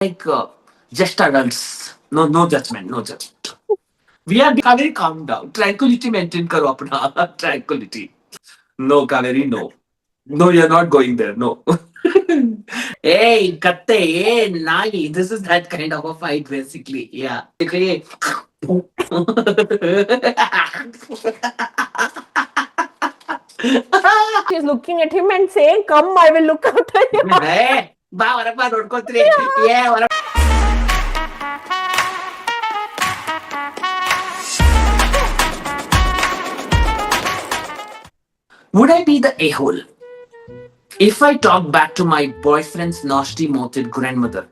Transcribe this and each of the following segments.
like just adults. No, no judgment, no judgment. We are Kaveri, calm down. Tranquility maintain karo apna. Tranquility. No, Kaveri, no. No, you're not going there. No. Hey, katte, hey, nai. This is that kind of a fight, basically. Yeah. Basically, She's looking at him and saying, "Come, I will look after you." hey, ba, warapa, rodkotre. Yeah, warapa. Would I be the a-hole if I talk back to my boyfriend's nasty-mouthed grandmother?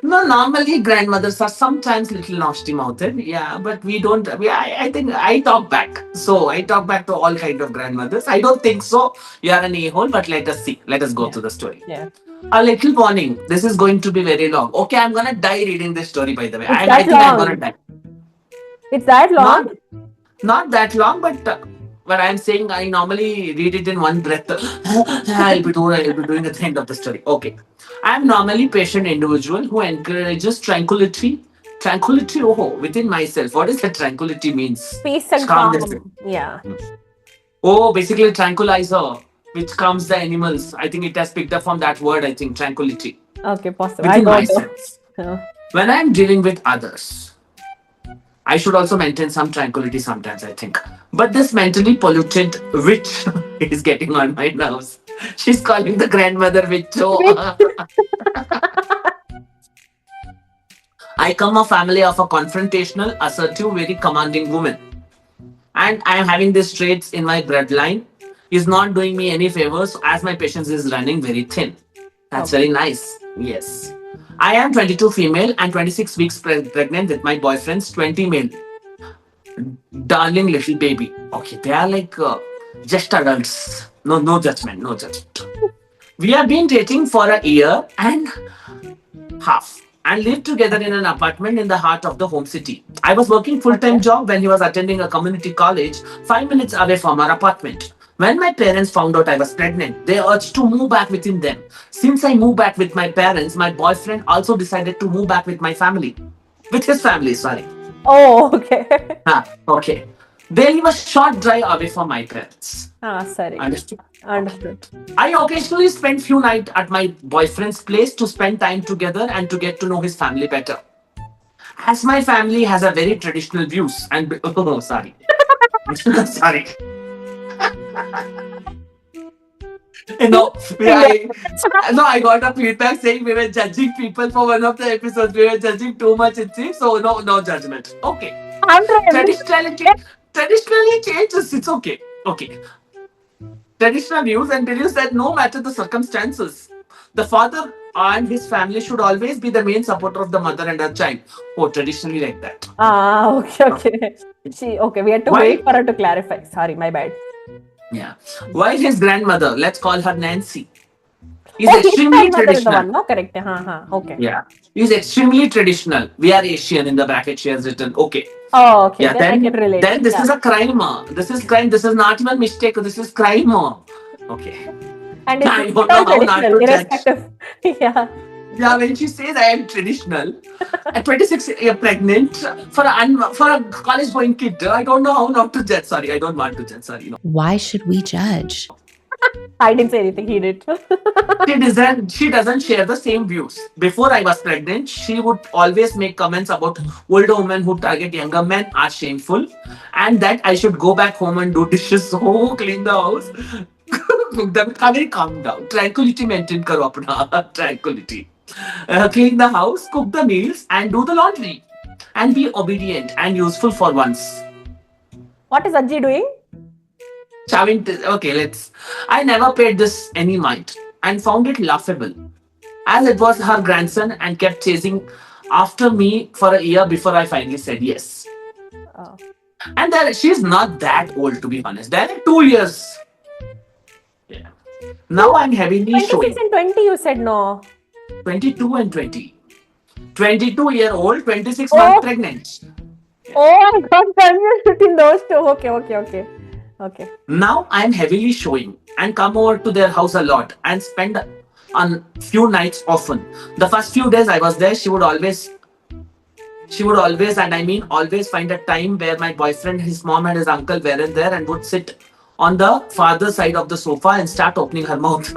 No, normally grandmothers are sometimes little nasty-mouthed, yeah, but we don't. I think I talk back. So I talk back to all kind of grandmothers. I don't think so. You are an a-hole, but let us see. Let us go Yeah. to the story. Yeah. A little warning. This is going to be very long. Okay, I'm gonna die reading this story. By the way, It's I that think I'm gonna long. die. It's that Not long. not that long, but I'm saying I normally read it in one breath. I'll be doing at the end of the story. Okay. I'm normally patient individual who encourages tranquility. Tranquility, oh, within myself. What does that tranquility means? Peace and Calmness. calm. Yeah. Oh, basically tranquilizer, which calms the animals. I think it has picked up from that word, I think, tranquility. Okay, possible. I Within don't know. myself. Yeah. When I'm dealing with others, I should also maintain some tranquility sometimes, I think. But this mentally polluted witch is getting on my nerves. She's calling the grandmother witch. So, Wait. I come a family of a confrontational, assertive, very commanding woman. And I am having these traits in my bloodline. Is not doing me any favors as my patience is running very thin. That's Okay. very nice. Yes. I am 22 female and 26 weeks pregnant with my boyfriend's 20 male. Darling little baby. Okay, they are like just adults. No, no judgment, no judgment. We have been dating for a year and half and lived together in an apartment in the heart of the home city. I was working full-time Okay. job when he was attending a community college 5 minutes away from our apartment. When my parents found out I was pregnant, they urged to move back within them. Since I moved back with my parents, my boyfriend also decided to move back with my family. With his family, sorry. Oh, okay. Okay. They live a short drive away from my parents. Sorry. Understood? Understood. I occasionally spend few nights at my boyfriend's place to spend time together and to get to know his family better. As my family has a very traditional views and oh sorry. Sorry. No, I, no, I got a feedback saying we were judging people for one of the episodes. We were judging too much, it seems. So no, no judgment. Okay. 100. Traditionally changes. It's okay. Okay. Traditional views and beliefs that no matter the circumstances, the father and his family should always be the main supporter of the mother and her child. Oh, traditionally like that. Okay, okay. Okay, we had to Why? wait for her to clarify. Sorry, my bad. Yeah. While his grandmother, let's call her Nancy, is Oh, his extremely grandmother is the traditional. one, no? Correct. Okay. Yeah. Is extremely traditional. We are Asian in the bracket she has written. Okay. Oh, okay. Yeah, Then I can relate. then this Yeah. is a crime. This is crime. This is not even mistake. This is crime. Okay. And it's I don't all know how not traditional, to judge. irrespective. Yeah. Yeah, when she says I am traditional, at 26 year pregnant for a college going kid, I don't know how not to judge. Sorry, I don't want to judge. Sorry, no. Why should we judge? I didn't say anything. He did. She doesn't share the same views. Before I was pregnant, she would always make comments about older women who target younger men are shameful, and that I should go back home and do dishes, so clean the house, cook them. Kaveri, calm down. Tranquility maintain karo apna. Tranquility. Clean the house, cook the meals, and do the laundry. And be obedient and useful for once. What is Ajji doing? Okay, let's. I never paid this any mind and found it laughable, as it was her grandson and kept chasing after me for a year before I finally said yes. Oh. And she's not that old, to be honest. They're like 2 years. Yeah. Now I'm heavily 26 showing and 20, you said no. 22 and 20. 22-year-old, 26 Oh. month pregnant. Oh, I got confused between those two. Okay. Now I'm heavily showing and come over to their house a lot and spend on few nights often. The first few days I was there, she would always, and I mean always, find a time where my boyfriend, his mom, and his uncle weren't there and would sit on the farther side of the sofa and start opening her mouth.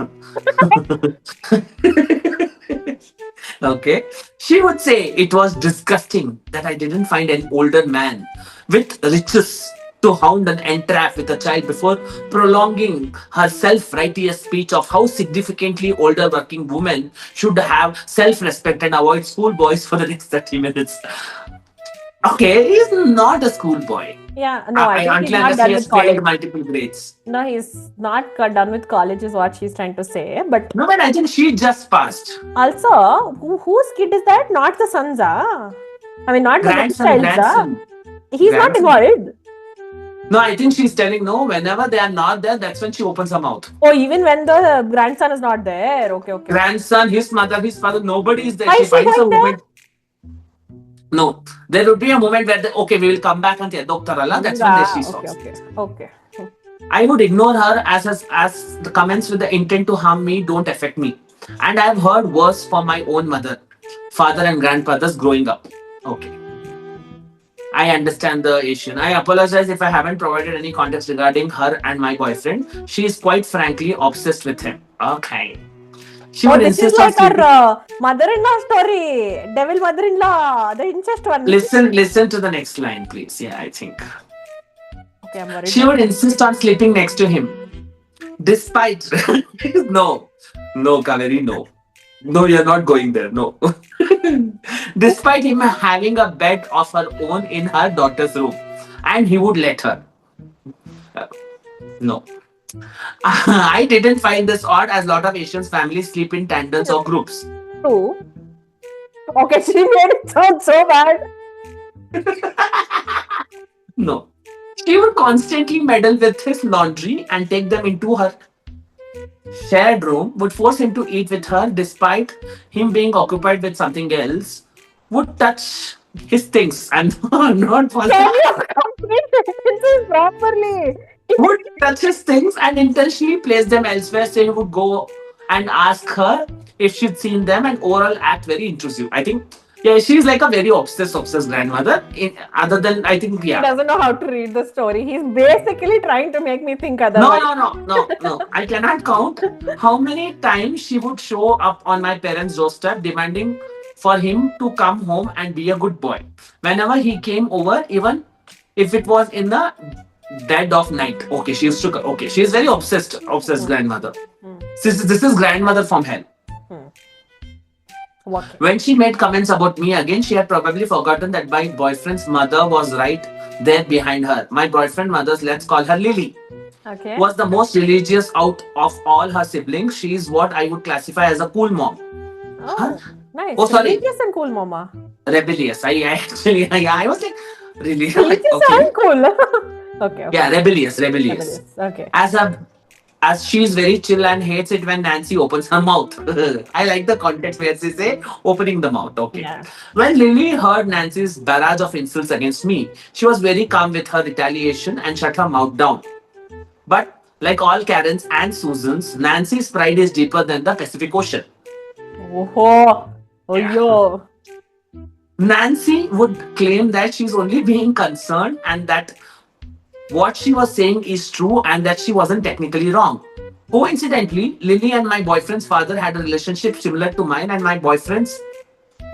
Okay. She would say it was disgusting that I didn't find an older man with riches to hound and entrap with a child before prolonging her self-righteous speech of how significantly older working women should have self-respect and avoid schoolboys for the next 30 minutes. Okay, he's not a schoolboy. Yeah, no, I think he's Until not unless done he with has failed college. multiple grades. No, he's not done with college, is what she's trying to say. But No, but I think she just passed. also, whose kid is that? Not the son's, ah? I mean, not the Grandson, child's, ah? grandson. He's not Grandson. involved. No, I think she's telling no. Whenever they are not there, that's when she opens her mouth. Oh, even when the grandson is not there. Okay. Grandson, his mother, his father, nobody is there. Why She is she finds a going there? moment. No, there would be a moment where okay, we will come back and Doctor Allah. That's when she stops. Okay. I would ignore her as the comments with the intent to harm me don't affect me. And I have heard worse from my own mother, father, and grandfathers growing up. Okay. I understand the Asian. I apologize if I haven't provided any context regarding her and my boyfriend. She is quite frankly obsessed with him. Okay. She would this is insist on like sleeping. our mother-in-law story. Devil mother-in-law, the incest one. Listen to the next line, please. Yeah, I think. Okay, I'm worried. She would insist on sleeping next to him. Despite no, Kaveri, no. No, you're not going there. No. Despite him having a bed of her own in her daughter's room. And he would let her. No. I didn't find this odd as a lot of Asian families sleep in tandems or groups. True. Okay, she made it sound so bad. No. She would constantly meddle with his laundry and take them into her shared room, would force him to eat with her despite him being occupied with something else, would touch his things and not possible. Can you complete sentences properly? Would touch his things and intentionally place them elsewhere, so he would go and ask her if she'd seen them and overall act very intrusive. I think, yeah, she's like a very obsessed grandmother. Other than, I think, He yeah. doesn't know how to read the story. He's basically trying to make me think otherwise. No. I cannot count how many times she would show up on my parents' doorstep demanding for him to come home and be a good boy. Whenever he came over, even if it was in the dead of night. Okay, she used to. Okay, she is very obsessed grandmother. This is grandmother from hell. What? When she made comments about me again, she had probably forgotten that my boyfriend's mother was right there behind her. My boyfriend's mother's, let's call her Lily, Okay. was the most religious out of all her siblings. She is what I would classify as a cool mom. Oh, nice. Oh, sorry. Religious and cool, mama. Rebellious. I was like, really? Religious Okay. and cool. Okay. Yeah, rebellious. Okay. As she is very chill and hates it when Nancy opens her mouth. I like the context where she say opening the mouth. Okay. Yeah. When Lily heard Nancy's barrage of insults against me, she was very calm with her retaliation and shut her mouth down. But like all Karens and Susans, Nancy's pride is deeper than the Pacific Ocean. Oh, yo. Nancy would claim that she's only being concerned and that what she was saying is true and that she wasn't technically wrong. Coincidentally, Lily and my boyfriend's father had a relationship similar to mine, and my boyfriend's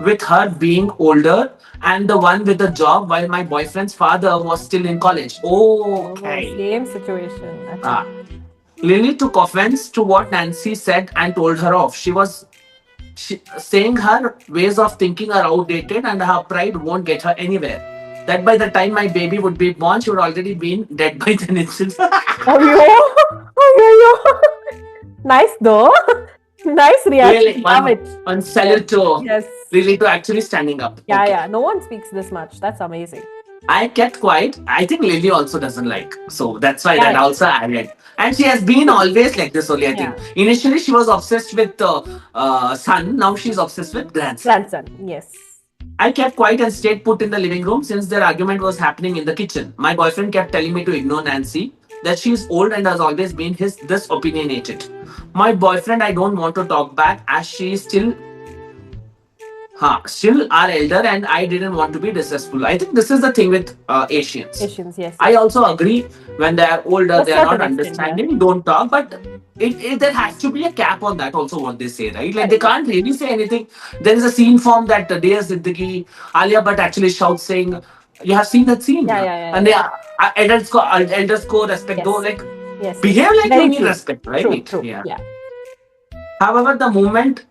with her being older and the one with a job while my boyfriend's father was still in college. Okay. Same situation. Okay. Lily took offense to what Nancy said and told her off. She was saying her ways of thinking are outdated and her pride won't get her anywhere. That by the time my baby would be born, she would already been dead by then itself. Nice though. Nice reaction. Really, Love it. on salute to Yes. Lily to actually standing up. Yeah, Okay. yeah. No one speaks this much. That's amazing. I kept quiet. I think Lily also doesn't like. So that's why Yeah, that yeah. also added. And she has been always like this only, I think. Initially, she was obsessed with son. Now she's obsessed with grandson. Yes. I kept quiet and stayed put in the living room since their argument was happening in the kitchen. My boyfriend kept telling me to ignore Nancy, that she's old and has always been this opinionated. My boyfriend, I don't want to talk back as she is still our elder, and I didn't want to be disrespectful. I think this is the thing with Asians. Asians, yes. I also agree when they are older, To they are certain not extent, understanding, don't talk, but there has to be a cap on that also, what they say, right? Like they can't really say anything. There is a scene form that Dear Siddiqui, Alia Bhatt actually shouts saying, you have seen that scene? And they are elders go respect, Yes. though, like Yes. behave like Very you need true. respect, right? True. Yeah. Yeah. However, the moment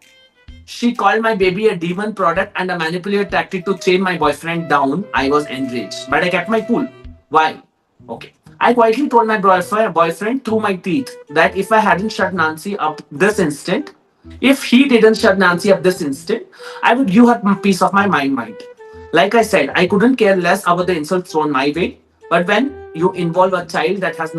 she called my baby a demon product and a manipulative tactic to chain my boyfriend down, I was enraged. But I kept my cool. Why? Okay. I quietly told my boyfriend through my teeth that if I hadn't shut Nancy up this instant, if he didn't shut Nancy up this instant, I would give her a piece of my mind. Like I said, I couldn't care less about the insults thrown my way. But when you involve a child that has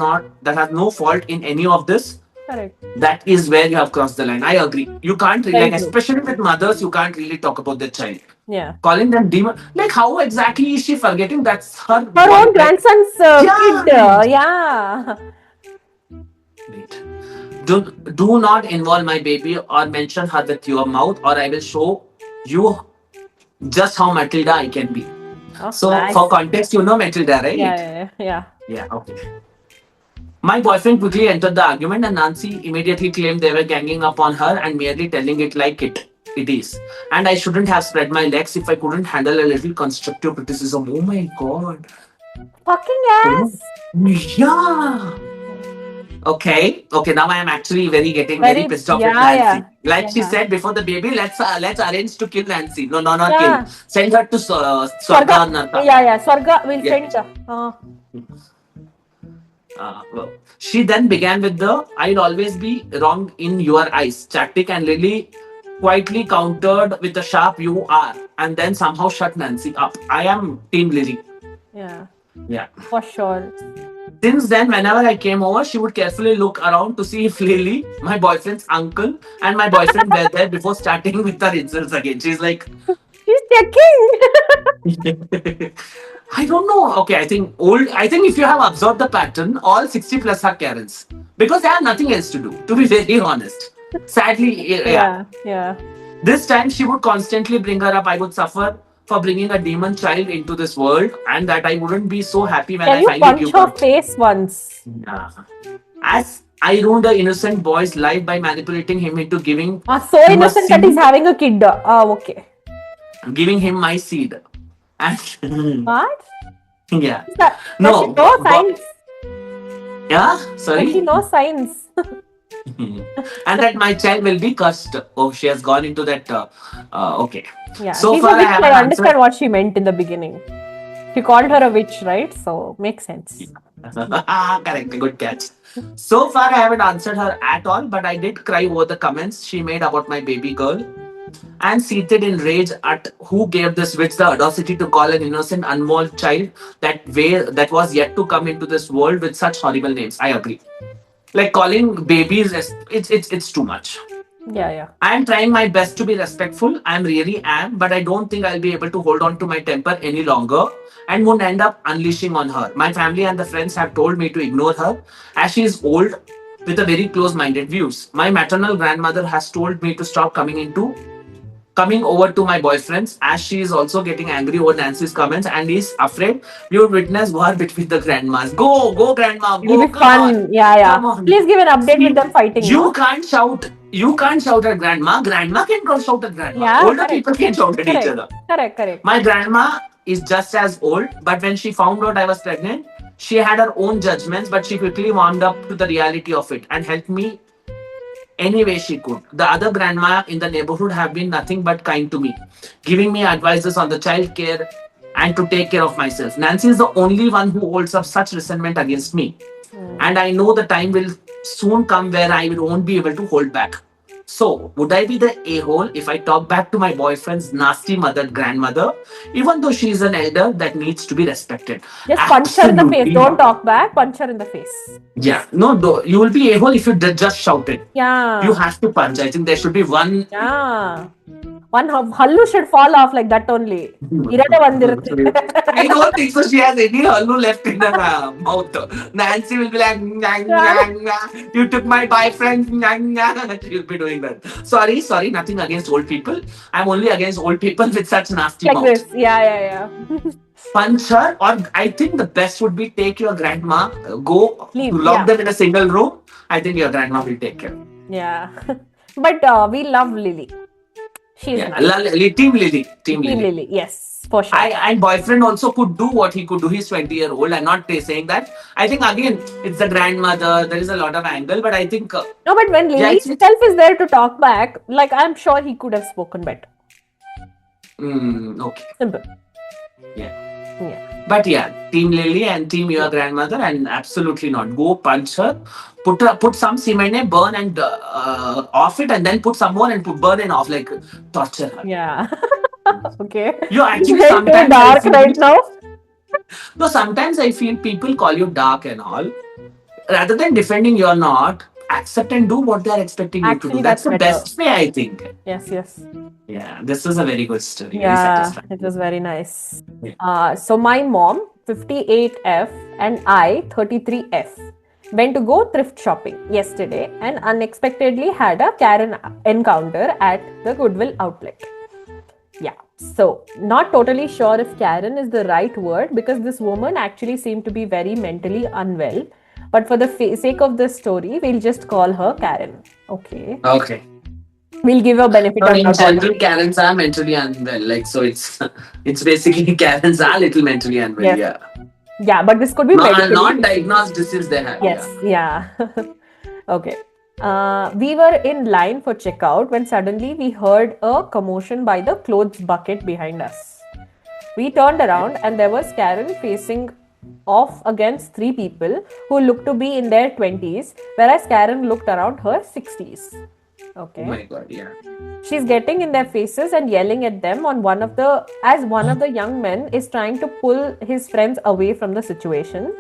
no fault in any of this, Correct. that is where you have crossed the line. I agree. You can't really, Very like, true. especially with mothers, you can't really talk about the child. Yeah. Calling them demon. Like, how exactly is she forgetting that's her Her own like, grandson's Yeah. kid. Yeah. wait. Do not involve my baby or mention her with your mouth, or I will show you just how Matilda I can be. Oh, So, nice. for context, you know Matilda, right? Yeah. Yeah, okay. My boyfriend quickly entered the argument, and Nancy immediately claimed they were ganging up on her and merely telling it like it is. And I shouldn't have spread my legs if I couldn't handle a little constructive criticism. Oh my god. Fucking ass. Yeah. Okay. Now I am actually getting very pissed off with Yeah, Nancy. yeah. Like she Yeah. said before the baby, let's arrange to kill Nancy. No, not Yeah. kill. Send her to Swarga Swarga. Narka. Yeah. Swarga will Yeah. send. Well, she then began with the I'll always be wrong in your eyes tactic, and Lily quietly countered with a sharp you are, and then somehow shut Nancy up. I am Team Lily. Yeah. Yeah. For sure. Since then, whenever I came over, she would carefully look around to see if Lily, my boyfriend's uncle, and my boyfriend were there before starting with her insults again. She's like, She's checking. I don't know. Okay, I think if you have observed the pattern, all 60 plus are Karens because they have nothing else to do. To be very honest, sadly, Yeah. This time she would constantly bring her up. I would suffer for bringing a demon child into this world, and that I wouldn't be so happy when Can I you finally punch give her birth. face once? Yeah. As I ruined the innocent boy's life by manipulating him into giving So him a innocent that seed. he's having a kid. Okay. Giving him my seed. And What? yeah. Does No. she know science? Yeah. Does Sorry. she know science? And that my child will be cursed. Oh, she has gone into that. Okay. Yeah. So She's far, a witch. I haven't I understand answered. what she meant in the beginning. She called her a witch, right? So makes sense. Correct. Good catch. So far, I haven't answered her at all, but I did cry over the comments she made about my baby girl, and seated in rage at who gave this witch the audacity to call an innocent, unborn child that was yet to come into this world with such horrible names. I agree. Like calling babies, it's too much. Yeah. I am trying my best to be respectful. I really am, but I don't think I'll be able to hold on to my temper any longer and won't end up unleashing on her. My family and the friends have told me to ignore her as she is old with a very close-minded views. My maternal grandmother has told me to stop coming over to my boyfriend's as she is also getting angry over Nancy's comments and is afraid we would witness war between the grandmas. Go, grandma, go. It'll be Come fun. on. Yeah. Come on. Please give an update See, with them fighting. You can't shout. You can't shout at grandma. Grandma can go shout at grandma. Yeah, Older correct. people can shout at each other. Correct. My grandma is just as old, but when she found out I was pregnant, she had her own judgments, but she quickly warmed up to the reality of it and helped me any way she could. The other grandma in the neighborhood have been nothing but kind to me, giving me advices on the child care and to take care of myself. Nancy is the only one who holds up such resentment against me. And I know the time will soon come where I won't be able to hold back. So, would I be the a-hole if I talk back to my boyfriend's nasty grandmother, even though she is an elder that needs to be respected? Just punch her in the face. Absolutely Don't not. talk back. Punch her in the face. Yeah, no, you will be a-hole if you just shout it. Yeah. You have to punch. I think there should be one. Yeah. One hallu should fall off like that only. Irada vandirutte. I don't think so. She has any hallu left in her mouth. Nancy will be like, "Nyang, nyang, nyang. You took my boyfriend. Nyang, nyang." She'll be doing that. Sorry, nothing against old people. I'm only against old people with such nasty Like mouth. this. Yeah. Punch her, or I think the best would be take your grandma, go Leave. lock Yeah. them in a single room. I think your grandma will take care. Yeah. But we love Lily. She's Yeah, nice. Team Lily, Team Team Lily. Lily. Yes, for sure. And boyfriend also could do what he could do. He's 20-year-old. I'm not saying that. I think again, it's the grandmother. There is a lot of angle, but I think No, but when yeah, Lily itself is there to talk back, like I'm sure he could have spoken better. okay. Simple. Yeah. Yeah. But yeah, Team Lily and Team Your Grandmother, and absolutely not. Go punch her, put some cement, burn and off it, and then put some more and burn and off, like torture her. Yeah. Okay. You actually It's so sometimes I dark feel right now. no, sometimes I feel people call you dark and all. Rather than defending, you're not. Accept and do what they're expecting you to Actually, do. That's that's the better. best way, I think. Yes. Yeah, this was a very good story. Very Yeah, satisfying. it was very nice. Yeah. So my mom, 58F, and I, 33F, went to go thrift shopping yesterday and unexpectedly had a Karen encounter at the Goodwill outlet. Yeah, so not totally sure if Karen is the right word because this woman actually seemed to be very mentally unwell. But for the sake of this story, we'll just call her Karen. Okay. Okay. We'll give her benefit No, of in the doubt. general, Karens are mentally unwell. Like, so it's basically Karens are little mentally unwell. Yes. Yeah. Yeah, but this could be medically. Non-diagnosed disease they have. Yes, yeah. Okay. We were in line for checkout when suddenly we heard a commotion by the clothes bucket behind us. We turned around and there was Karen facing off against three people who looked to be in their 20s, whereas Karen looked around her 60s. Okay. Oh my god, yeah. She's getting in their faces and yelling at them on one of the young men is trying to pull his friends away from the situation.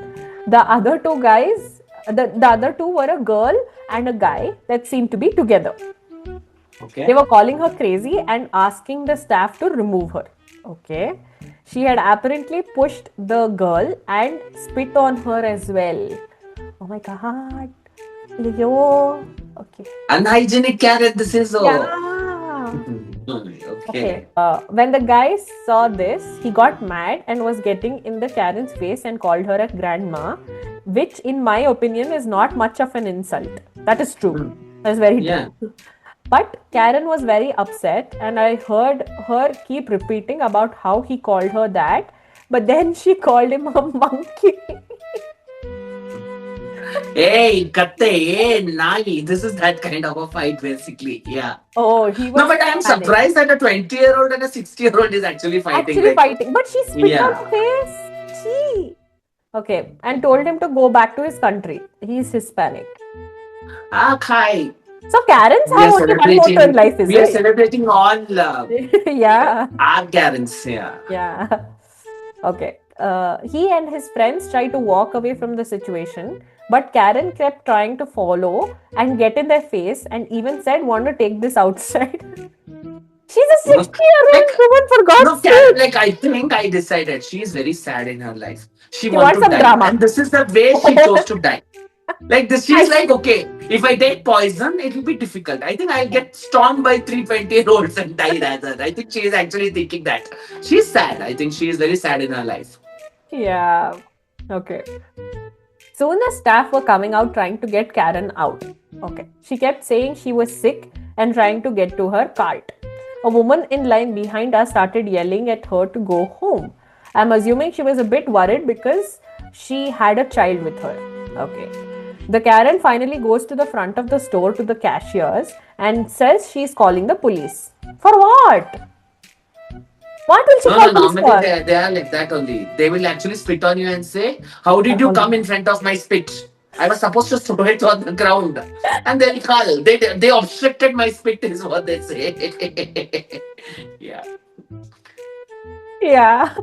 The other two guys, the other two were a girl and a guy that seemed to be together. Okay. They were calling her crazy and asking the staff to remove her. Okay. She had apparently pushed the girl and spit on her as well. Oh my god. Yo. Okay. Unhygienic Karen, this is. Yeah. Okay. When the guy saw this, he got mad and was getting in the Karen's face and called her a grandma, which, in my opinion, is not much of an insult. That is true. That's very true. Yeah. But Karen was very upset, and I heard her keep repeating about how he called her that, but then she called him a monkey. Hey, katte, hey, nai. This is that kind of a fight, basically. Yeah. Oh, he was. No, but I'm panicked. surprised that a 20-year-old and a 60-year-old is actually fighting. Actually fighting, but she spit on his face. Gee. Okay, and told him to go back to his country. He's Hispanic. Kai. So Karens have only one motto in life, is We are it? celebrating all Yeah. our Karens. Yeah. Yeah. Okay. He and his friends tried to walk away from the situation, but Karen kept trying to follow and get in their face and even said, "Want to take this outside?" She's a 60-year-old woman, for God's sake. Like, I think I decided she is very sad in her life. She wants wants to some die. drama. And this is the way she chose to die. Like this, she's like, okay, if I take poison, it will be difficult. I think I'll get stormed by 320-year-olds and die rather. I think she is actually thinking that. She's sad. I think she is very sad in her life. Yeah. Okay. Soon the staff were coming out trying to get Karen out. Okay. She kept saying she was sick and trying to get to her cart. A woman in line behind us started yelling at her to go home. I'm assuming she was a bit worried because she had a child with her. Okay. The Karen finally goes to the front of the store to the cashiers and says she's calling the police. For what? What will she call police for? Normally they are like that only. They will actually spit on you and say, "How did you come in front of my spit? I was supposed to throw it on the ground." And they'll call. They obstructed my spit is what they say. Yeah. Yeah.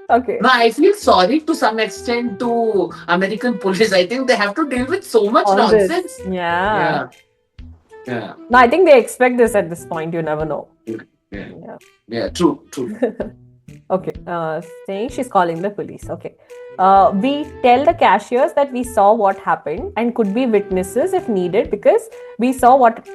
Okay. No, I feel sorry to some extent to American police. I think they have to deal with so much All this. nonsense. Yeah. Yeah. No, I think they expect this at this point. You never know. Yeah. Yeah. Yeah. True. True. Okay. Saying she's calling the police. Okay. We tell the cashiers that we saw what happened and could be witnesses if needed because we saw what.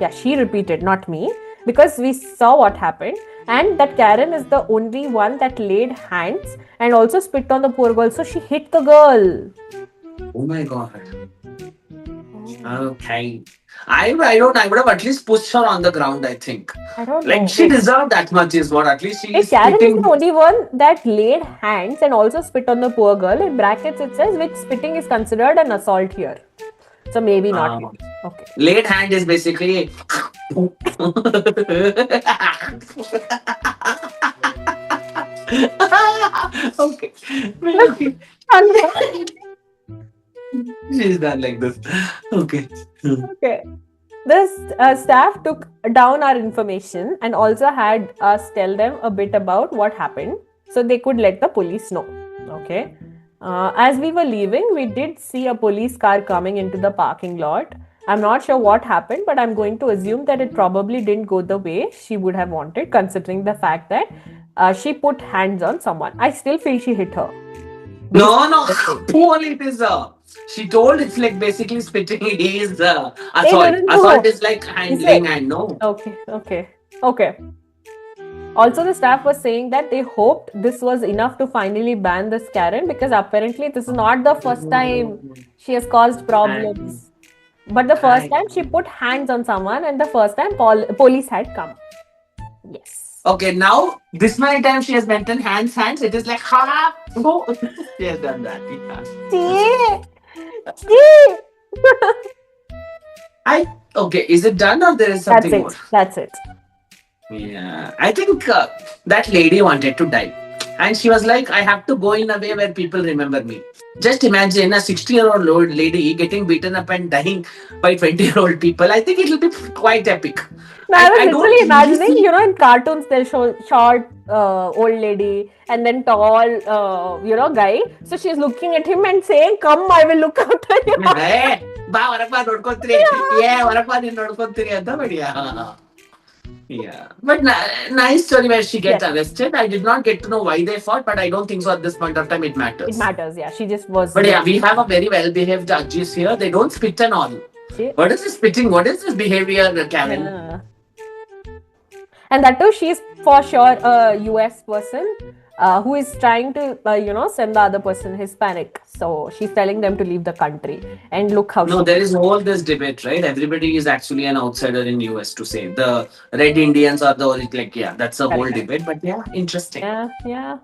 Yeah, she repeated, not me, because we saw what happened and that Karen is the only one that laid hands and also spit on the poor girl. So she hit the girl. Oh my god. Okay. I would have at least pushed her on the ground, I think. I don't Like know. she Wait. deserved that much is what at least she Wait, is Karen is the spitting. only one that laid hands and also spit on the poor girl. In brackets, it says which spitting is considered an assault here. So maybe not Um, yours. Okay. Laid hand is basically okay. Maybe. She's done like this. Okay. Okay. This staff took down our information and also had us tell them a bit about what happened so they could let the police know. Okay. As we were leaving, we did see a police car coming into the parking lot. I'm not sure what happened, but I'm going to assume that it probably didn't go the way she would have wanted, considering the fact that she put hands on someone. I still feel she hit her. Based No, on no. the thing. Paul, it is. She told it's like basically spitting. It is They assault. didn't Assault know. is like Is it? handling and no. Okay. Also, the staff was saying that they hoped this was enough to finally ban this Karen because apparently this is not the first time she has caused problems. But the first time she put hands on someone, and the first time police had come. Yes. Okay, now this many times she has mentioned hands. It is like ha. No, she has done that. Yeah. See? Okay. Is it done or there is something more? That's it. Yeah, I think that lady wanted to die. And she was like, I have to go in a way where people remember me. Just imagine a 60-year-old old lady getting beaten up and dying by 20-year-old people. I think it will be quite epic. No, I was I literally don't really imagining, see. in cartoons they'll show short old lady and then tall, guy. So she's looking at him and saying, "Come, I will look after you." ಬಾ ಹೊರಪ್ಪ ನೋಡ್ಕೊಂತೀರಿ ಹೊರಪ್ಪ ನೀನ್ ನೋಡ್ಕೊಂತೀರಿ ಅಂತ ಬಡಿಯಾ yeah but nice story where she gets arrested. I did not get to know why they fought, but I don't think so at this point of time it matters. It matters, yeah. She just was. But yeah, we have a very well behaved judges here. They don't spit and all. What is this spitting? What is this behavior, Karen? Yeah. And that too, she's for sure a US person who is trying to, send the other person Hispanic. So she's telling them to leave the country. And look how No, there is all this debate, right? Everybody is actually an outsider in US to say. The Red Indians are the like, yeah, that's a whole debate. But yeah, interesting. Yeah.